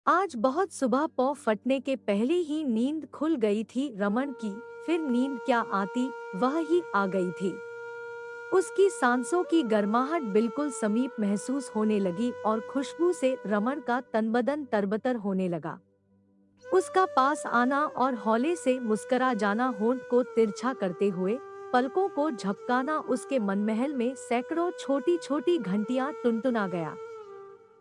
आज बहुत सुबह पौ फटने के पहले ही नींद खुल गई थी रमन की। फिर नींद क्या आती, वह ही आ गई थी। उसकी सांसों की गर्माहट बिल्कुल समीप महसूस होने लगी और खुशबू से रमन का तनबदन तरबतर होने लगा। उसका पास आना और हौले से मुस्करा जाना होंठ को तिरछा करते हुए पलकों को झपकाना उसके मनमहल में सैकड़ों छोटी छोटी घंटियां टुनटुना गया।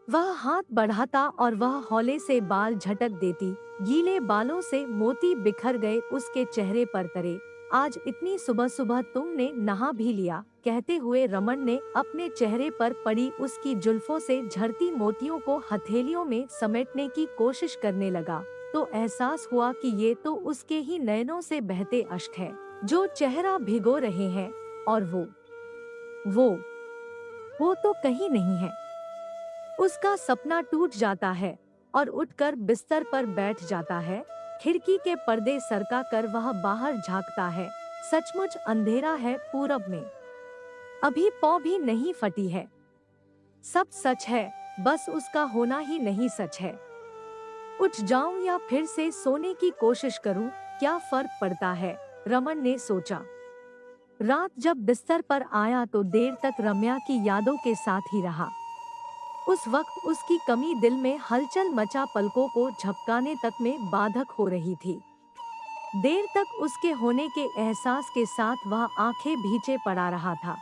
वह हाथ बढ़ाता और वह हौले से बाल झटक देती। गीले बालों से मोती बिखर गए उसके चेहरे पर तरे। आज इतनी सुबह सुबह तुमने नहा भी लिया, कहते हुए रमन ने अपने चेहरे पर पड़ी उसकी जुल्फों से झड़ती मोतियों को हथेलियों में समेटने की कोशिश करने लगा, तो एहसास हुआ कि ये तो उसके ही नयनों से बहते अश्क है जो चेहरा भिगो रहे हैं। और वो वो तो कहीं नहीं है। उसका सपना टूट जाता है और उठकर बिस्तर पर बैठ जाता है। खिड़की के पर्दे सरका कर वह बाहर झांकता है। सचमुच अंधेरा है पूरब में। अभी पौ भी नहीं फटी है। सब सच है, बस उसका होना ही नहीं सच है। उठ जाऊं या फिर से सोने की कोशिश करूं, क्या फर्क पड़ता है, रमन ने सोचा। रात जब बिस्तर पर आया तो देर तक रम्या की यादों के साथ ही रहा। उस वक्त उसकी कमी दिल में हलचल मचा पलकों को झपकाने तक में बाधक हो रही थी। देर तक उसके होने के एहसास के साथ वह आंखें भींचे पड़ा रहा था।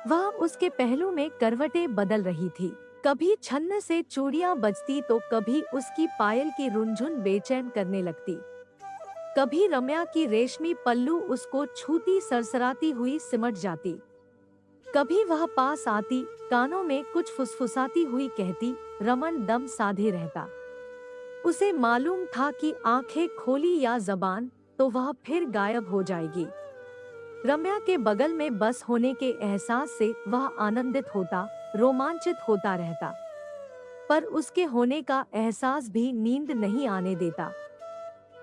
वह उसके पहलू में करवटें बदल रही थी। कभी छन्न से चूड़ियां बजती तो कभी उसकी पायल की रुनझुन बेचैन करने लगती। कभी रम्या की रेशमी पल्लू उसको छूती सरसराती हुई सिमट जाती। कभी वह पास आती, कानों में कुछ फुसफुसाती हुई कहती। रमन दम साधे रहता। उसे मालूम था कि आंखें खोली या जबान तो वह फिर गायब हो जाएगी। रम्या के बगल में बस होने के एहसास से वह आनंदित होता, रोमांचित होता रहता। पर उसके होने का एहसास भी नींद नहीं आने देता।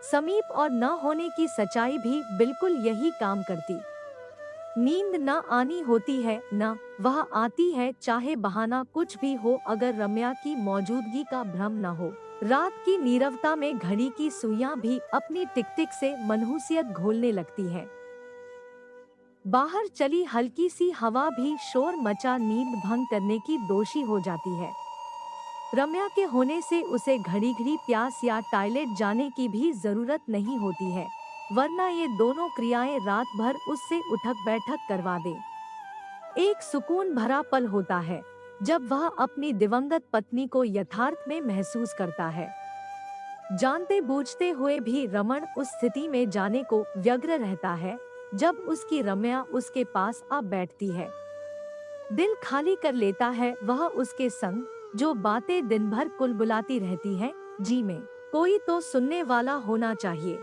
समीप और न होने की सच्चाई भी बिल्कुल यही काम करती। नींद न आनी होती है, न वह आती है, चाहे बहाना कुछ भी हो, अगर रम्या की मौजूदगी का भ्रम न हो। रात की नीरवता में घड़ी की सुइयां भी अपनी टिक टिक से मनहूसियत घोलने लगती हैं। बाहर चली हल्की सी हवा भी शोर मचा नींद भंग करने की दोषी हो जाती है। रम्या के होने से उसे घड़ी घड़ी प्यास या टॉयलेट जाने की भी जरूरत नहीं होती है, वरना ये दोनों क्रियाएं रात भर उससे उठक बैठक करवा दे। एक सुकून भरा पल होता है जब वह अपनी दिवंगत पत्नी को यथार्थ में महसूस करता है। जानते बूझते हुए भी रमन उस स्थिति में जाने को व्यग्र रहता है जब उसकी रम्या उसके पास आ बैठती है। दिल खाली कर लेता है वह उसके संग, जो बातें दिन भर कुलबुलाती रहती हैं। जी में कोई तो सुनने वाला होना चाहिए।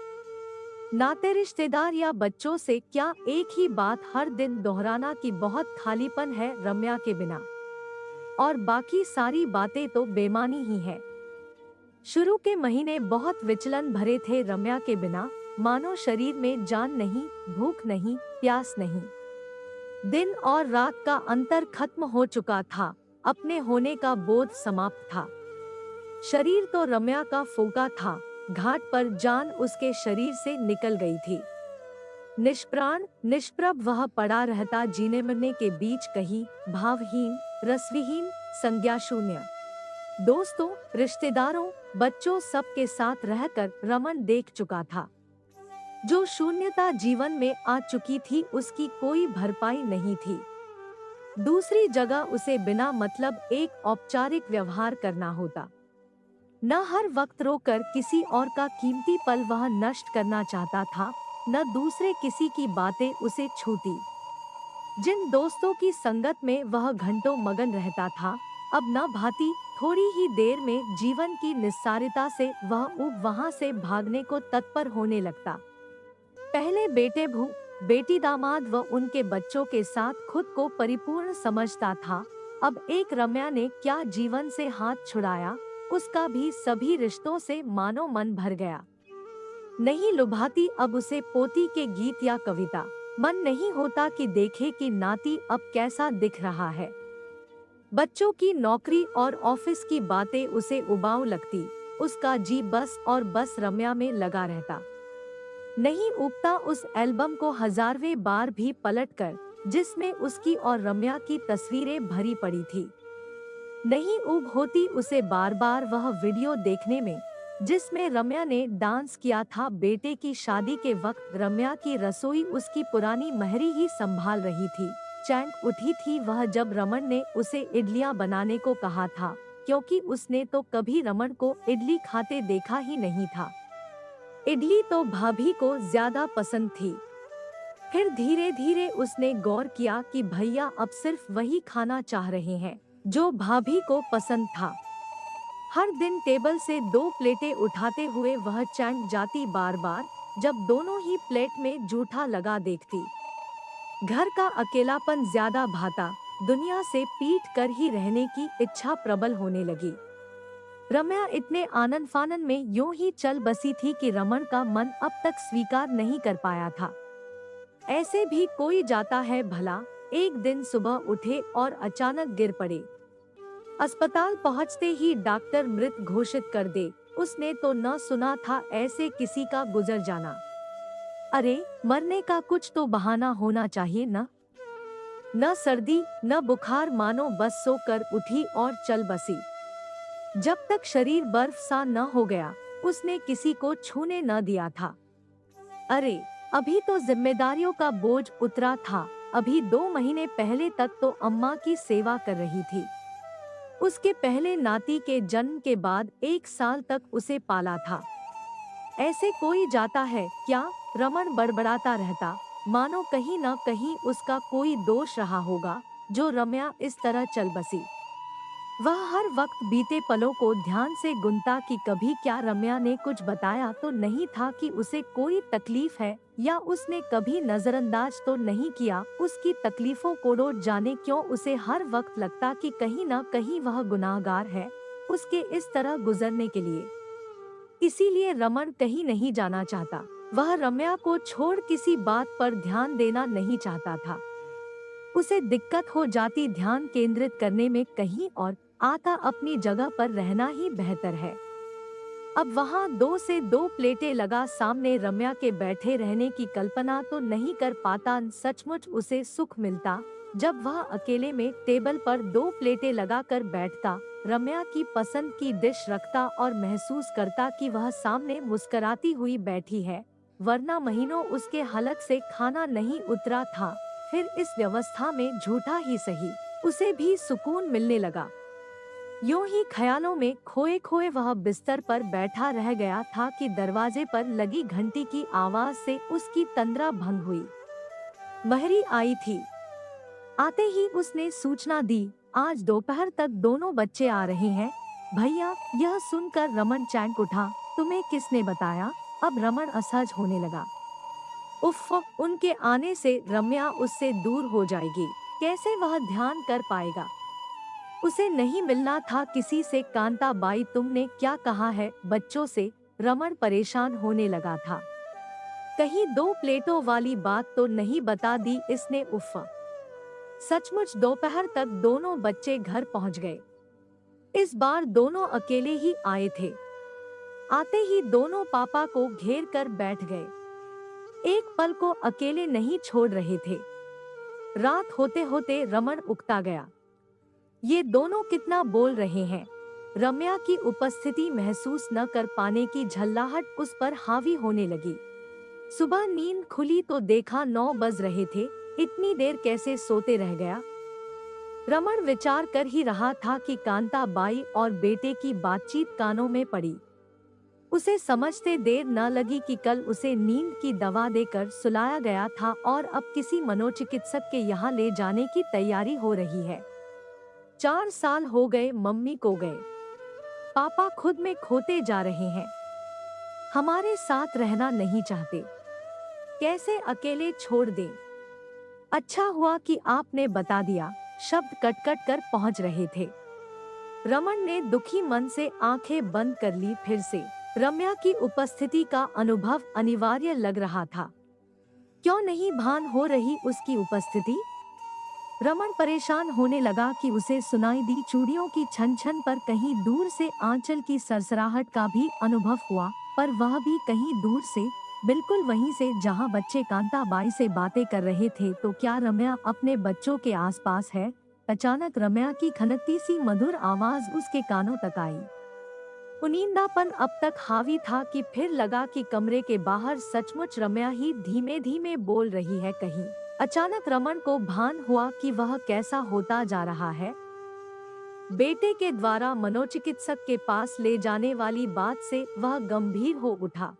नाते रिश्तेदार या बच्चों से क्या एक ही बात हर दिन दोहराना कि बहुत खालीपन है रम्या के बिना, और बाकी सारी बातें तो बेमानी ही है। शुरू के महीने बहुत विचलन भरे थे रम्या के बिना, मानो शरीर में जान नहीं, भूख नहीं, प्यास नहीं। दिन और रात का अंतर खत्म हो चुका था, अपने होने का बोध समाप्त था। शरीर तो रम्या का फूका था, घाट पर जान उसके शरीर से निकल गई थी। निष्प्राण निष्प्रभ वह पड़ा रहता जीने मरने के बीच, कहीं भावहीन, रसविहीन, संज्ञा शून्य। दोस्तों, रिश्तेदारों, बच्चों सबके साथ रहकर रमन देख चुका था। जो शून्यता जीवन में आ चुकी थी उसकी कोई भरपाई नहीं थी। दूसरी जगह उसे बिना मतलब एक औपचारिक व्यवहार करना होता। न हर वक्त रोकर किसी और का कीमती पल वह नष्ट करना चाहता था, न दूसरे किसी की बातें उसे छूती। जिन दोस्तों की संगत में वह घंटों मगन रहता था, अब न भाती। थोड़ी ही देर में जीवन की निस्सारता से वह ऊब वहां से भागने को तत्पर होने लगता। पहले बेटे भू, बेटी दामाद व उनके बच्चों के साथ खुद को परिपूर्ण समझता था। अब एक रम्या ने क्या जीवन से हाथ छुड़ाया, उसका भी सभी रिश्तों से मानो मन भर गया। नहीं लुभाती अब उसे पोती के गीत या कविता। मन नहीं होता कि देखे कि नाती अब कैसा दिख रहा है। बच्चों की नौकरी और ऑफिस की बातें उसे उबाऊ लगती। उसका जी बस और बस रम्या में लगा रहता। नहीं ऊबता उस एल्बम को हजारवें बार भी पलटकर, जिसमें उसकी और रम्या की तस्वीरें भरी पड़ी थी। नहीं ऊब होती उसे बार बार वह वीडियो देखने में, जिसमें रम्या ने डांस किया था बेटे की शादी के वक्त। रम्या की रसोई उसकी पुरानी महरी ही संभाल रही थी। चैंक उठी थी वह जब रमन ने उसे इडलियां बनाने को कहा था, क्योंकि उसने तो कभी रमन को इडली खाते देखा ही नहीं था। इडली तो भाभी को ज्यादा पसंद थी। फिर धीरे धीरे उसने गौर किया कि भैया अब सिर्फ वही खाना चाह रहे हैं जो भाभी को पसंद था। हर दिन टेबल से 2 प्लेटें उठाते हुए वह चैंक जाती बार बार, जब दोनों ही प्लेट में जूठा लगा देखती। घर का अकेलापन ज्यादा भाता, दुनिया से पीट कर ही रहने की इच्छा प्रबल होने लगी। रम्या इतने आनन फानन में यूं ही चल बसी थी कि रमन का मन अब तक स्वीकार नहीं कर पाया था। ऐसे भी कोई जाता है भला। एक दिन सुबह उठे और अचानक गिर पड़े। अस्पताल पहुंचते ही डॉक्टर मृत घोषित कर दे। उसने तो न सुना था ऐसे किसी का गुजर जाना। अरे मरने का कुछ तो बहाना होना चाहिए न। न सर्दी न बुखार, मानो बस सोकर उठी और चल बसी। जब तक शरीर बर्फ सा न हो गया, उसने किसी को छूने न दिया था। अरे अभी तो जिम्मेदारियों का बोझ उतरा था। अभी 2 महीने पहले तक तो अम्मा की सेवा कर रही थी। उसके पहले नाती के जन्म के बाद 1 साल तक उसे पाला था। ऐसे कोई जाता है क्या? रमन बड़बड़ाता रहता, मानो कहीं न कहीं उसका कोई दोष रहा होगा जो रम्या इस तरह चल बसी। वह हर वक्त बीते पलों को ध्यान से गुनता कि कभी क्या रम्या ने कुछ बताया तो नहीं था कि उसे कोई तकलीफ है, या उसने कभी नजरअंदाज तो नहीं किया उसकी तकलीफों को। रोज जाने क्यों उसे हर वक्त लगता कि कहीं न कहीं वह गुनाहगार है उसके इस तरह गुजरने के लिए। इसीलिए रमन कहीं नहीं जाना चाहता। वह रम्या को छोड़ किसी बात पर ध्यान देना नहीं चाहता था। उसे दिक्कत हो जाती ध्यान केंद्रित करने में कहीं और, आता अपनी जगह पर रहना ही बेहतर है। अब वहाँ 2 से 2 प्लेटें लगा सामने रम्या के बैठे रहने की कल्पना तो नहीं कर पाता। सचमुच उसे सुख मिलता जब वह अकेले में टेबल पर 2 प्लेटें लगाकर बैठता, रम्या की पसंद की डिश रखता और महसूस करता कि वह सामने मुस्कुराती हुई बैठी है, वरना महीनों उसके हलक से खाना नहीं उतरा था। फिर इस व्यवस्था में झूठा ही सही, उसे भी सुकून मिलने लगा। यूं ही ख्यालों में खोए खोए वह बिस्तर पर बैठा रह गया था कि दरवाजे पर लगी घंटी की आवाज से उसकी तंद्रा भंग हुई। महरी आई थी। आते ही उसने सूचना दी, आज दोपहर तक दोनों बच्चे आ रहे हैं भैया। यह सुनकर रमन चैंक उठा, तुम्हें किसने बताया? अब रमन असहज होने लगा। उफ, उनके आने से रम्या उससे दूर हो जाएगी, कैसे वह ध्यान कर पाएगा? उसे नहीं मिलना था किसी से। कांता बाई, तुमने क्या कहा है बच्चों से? रमन परेशान होने लगा था। कहीं 2 प्लेटों वाली बात तो नहीं बता दी इसने? उफ। सचमुच दोपहर तक दोनों बच्चे घर पहुंच गए। इस बार दोनों अकेले ही आए थे। आते ही दोनों पापा को घेर कर बैठ गए। एक पल को अकेले नहीं छोड़ रहे थे। रात होते होते रमन उकता गया। ये दोनों कितना बोल रहे हैं। रम्या की उपस्थिति महसूस न कर पाने की झल्लाहट उस पर हावी होने लगी। सुबह नींद खुली तो देखा 9 बज रहे थे। इतनी देर कैसे सोते रह गया? रमन विचार कर ही रहा था कि कांता बाई और बेटे की बातचीत कानों में पड़ी। उसे समझते देर न लगी कि कल उसे नींद की दवा देकर सुलाया गया था और अब किसी मनोचिकित्सक के यहाँ ले जाने की तैयारी हो रही है। 4 साल हो गए मम्मी को गए। पापा खुद में खोते जा रहे हैं। हमारे साथ रहना नहीं चाहते। कैसे अकेले छोड़ दें? अच्छा हुआ कि आपने बता दिया। शब्द कट कट कर पहुंच रहे थे। रमन ने दुखी मन से आंखें बंद कर ली। फिर से रम्या की उपस्थिति का अनुभव अनिवार्य लग रहा था। क्यों नहीं भान हो रही उसकी उपस्थिति? रमन परेशान होने लगा कि उसे सुनाई दी चूड़ियों की छन छन पर कहीं दूर से आंचल की सरसराहट का भी अनुभव हुआ, पर वह भी कहीं दूर से, बिल्कुल वहीं से जहां बच्चे कांताबाई से बातें कर रहे थे। तो क्या रम्या अपने बच्चों के आसपास है? अचानक रम्या की खनकती सी मधुर आवाज उसके कानों तक आई। उनींदापन अब तक हावी था कि फिर लगा कि कमरे के बाहर सचमुच रम्या ही धीमे धीमे बोल रही है कहीं। अचानक रमन को भान हुआ कि वह कैसा होता जा रहा है। बेटे के द्वारा मनोचिकित्सक के पास ले जाने वाली बात से वह गंभीर हो उठा।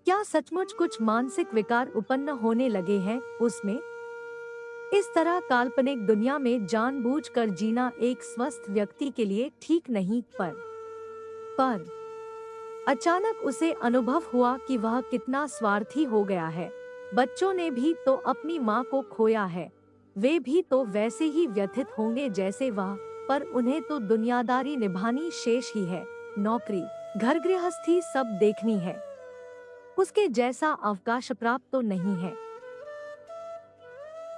क्या सचमुच कुछ मानसिक विकार उत्पन्न होने लगे हैं उसमें? इस तरह काल्पनिक दुनिया में जानबूझकर जीना एक स्वस्थ व्यक्ति के लिए ठीक नहीं। पर अचानक उसे अनुभव हुआ कि वह कितना स्वार्थी हो गया है। बच्चों ने भी तो अपनी माँ को खोया है, वे भी तो वैसे ही व्यथित होंगे जैसे वह, पर उन्हें तो दुनियादारी निभानी शेष ही है। नौकरी, घर गृहस्थी सब देखनी है, उसके जैसा अवकाश प्राप्त तो नहीं है।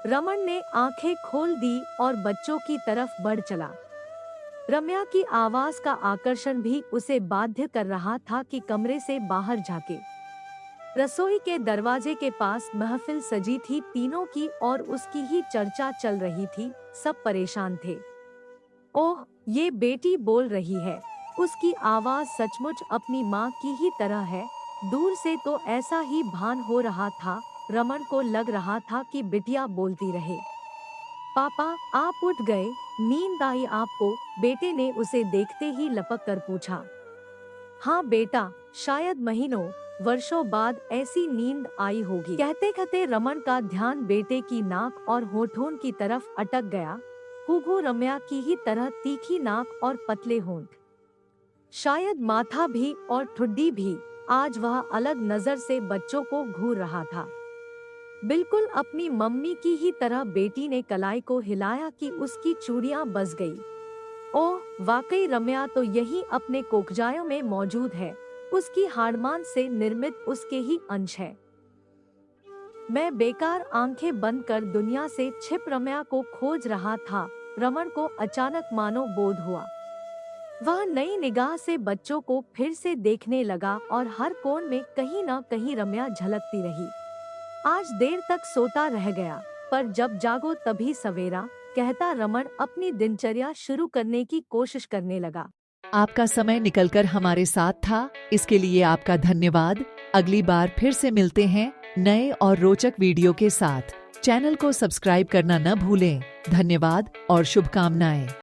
रमन ने आंखें खोल दी और बच्चों की तरफ बढ़ चला। रम्या की आवाज का आकर्षण भी उसे बाध्य कर रहा था कि कमरे से बाहर झांके। रसोई के दरवाजे के पास महफिल सजी थी तीनों की और उसकी ही चर्चा चल रही थी। सब परेशान थे। ओह, ये बेटी बोल रही है, उसकी आवाज सचमुच अपनी माँ की ही तरह है। दूर से तो ऐसा ही भान हो रहा था। रमन को लग रहा था कि बिटिया बोलती रहे। पापा, आप उठ गए, नींद आई आपको? बेटे ने उसे देखते ही लपक कर पूछा। हाँ बेटा, शायद महीनों वर्षों बाद ऐसी नींद आई होगी। कहते कहते रमन का ध्यान बेटे की नाक और होठों की तरफ अटक गया। हूबहू रम्या की ही तरह तीखी नाक और पतले होंठ, शायद माथा भी और ठुड्डी भी। आज वह अलग नजर से बच्चों को घूर रहा था, बिल्कुल अपनी मम्मी की ही तरह। बेटी ने कलाई को हिलाया कि उसकी चूड़ियां बज गई। ओह, वाकई रम्या तो यही अपने कोकजायों में मौजूद है, उसकी हाड़मान से निर्मित उसके ही अंश है। मैं बेकार आंखें बंद कर दुनिया से छिप रम्या को खोज रहा था। रमन को अचानक मानो बोध हुआ। वह नई निगाह से बच्चों को फिर से देखने लगा और हर कोण में कहीं न कहीं रम्या झलकती रही। आज देर तक सोता रह गया, पर जब जागो तभी सवेरा, कहता रमन अपनी दिनचर्या शुरू करने की कोशिश करने लगा। आपका समय निकलकर हमारे साथ था, इसके लिए आपका धन्यवाद। अगली बार फिर से मिलते हैं नए और रोचक वीडियो के साथ। चैनल को सब्सक्राइब करना न भूलें। धन्यवाद और शुभकामनाएं।